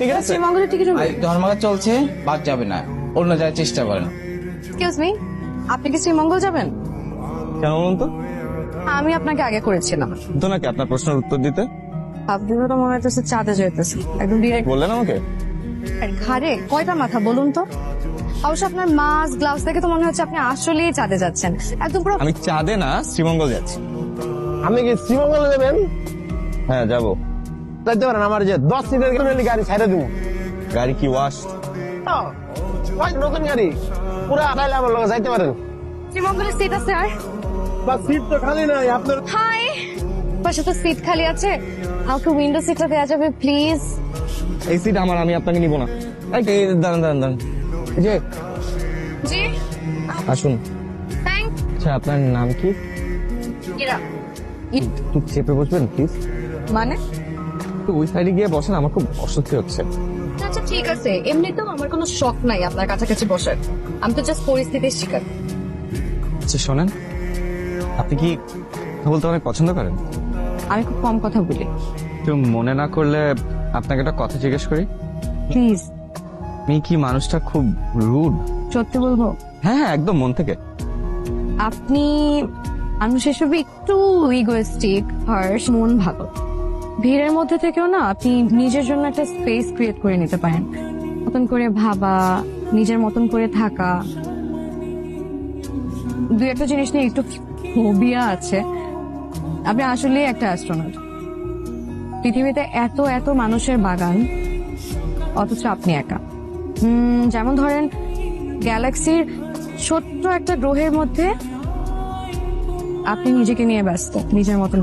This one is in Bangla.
টিকিট আছে? শ্রীমঙ্গলের টিকিট হবে? ধর্মঘট চলছে, বাদ যাবে না, অন্য জায়গায় চেষ্টা করেন। এক্সকিউজ মি, আপনি কি শ্রীমঙ্গল যাবেন? কেন বলুন তো? আমি আপনাকে আগে করেছিলাম। তো নাকি আপনার প্রশ্নের উত্তর দিতে আপনি তো মনে হইতেছে চাঁদে যেতেছে একদম ডিরেক্ট। বললেন আমাকে? ঘাড়ে কয়টা মাথা বলুন তো? অবশ্য আপনার মাস্ক গ্লাভস দেখে তো মনে হচ্ছে আপনি আসলেই চাঁদে যাচ্ছেন একদম পুরো। আমি চাঁদে না, শ্রীমঙ্গল যাচ্ছি। আপনি কি শ্রীমঙ্গলে যাবেন? হ্যাঁ যাবো। যাইতে পারেন, আমার যে 10 সিটের গাড়ি ছাইড়া দিব। গাড়ি কি ওয়াশ? নতুন গাড়ি পুরা আটাইলে আমার লগে যাইতে পারেন। শ্রীমঙ্গলের সিট আছে আর? বা সিট তো খালি নাই আপনার। হাই, পাশে তো সিট খালি আছে, আমাকে উইন্ডো সিটটা দেওয়া যাবে প্লিজ? এই সিট আমার, আমি আপনাকে নিব না। এই দাঁড়ান দাঁড়ান দাঁড়ান, এই যে জি আসুন। থ্যাংক আচ্ছা আপনার নাম কি? ইরা। একটু চেপে বসবেন প্লিজ। মানে? একটু ওই সাইডে গিয়ে বসেন, আমার খুব অস্বস্তি হচ্ছে। আচ্ছা ঠিক আছে, এমনিতেও আমার কোনো শখ নাই আপনার কাছাকাছি বসার, আমি তো জাস্ট পরিস্থিতির শিকার। আচ্ছা শোনেন, আপনি কি কথা বলতে অনেক পছন্দ করেন? আমি খুব কম কথা বলি। কেউ মনে না করলে আপনাকে একটা কথা জিজ্ঞেস করি। প্লিজ। আপনি কি মানুষটা খুব রুড? সত্যি বলবো? হ্যাঁ হ্যাঁ, একদম মন থেকে। আপনি মানুষ হিসেবে একটু ইগোয়েস্টিক, হার্শ, মন ভালো। ভিড়ের মধ্যে থেকেও না আপনি নিজের জন্য একটা স্পেস ক্রিয়েট করে নিতে পারেন, মতন করে ভাবা, নিজের মতন করে থাকা। দুই একটা জিনিস নিয়ে একটু ফোবিয়া আছে। আপনি আসলে একটা অ্যাস্ট্রোনট। পৃথিবীতে এত এত মানুষের বাগান, অথচ আপনি একা। যেমন ধরেন গ্যালাক্সির ছোট্ট একটা গ্রহের মধ্যে আপনি নিজেকে নিয়ে ব্যস্ত, নিজের মতন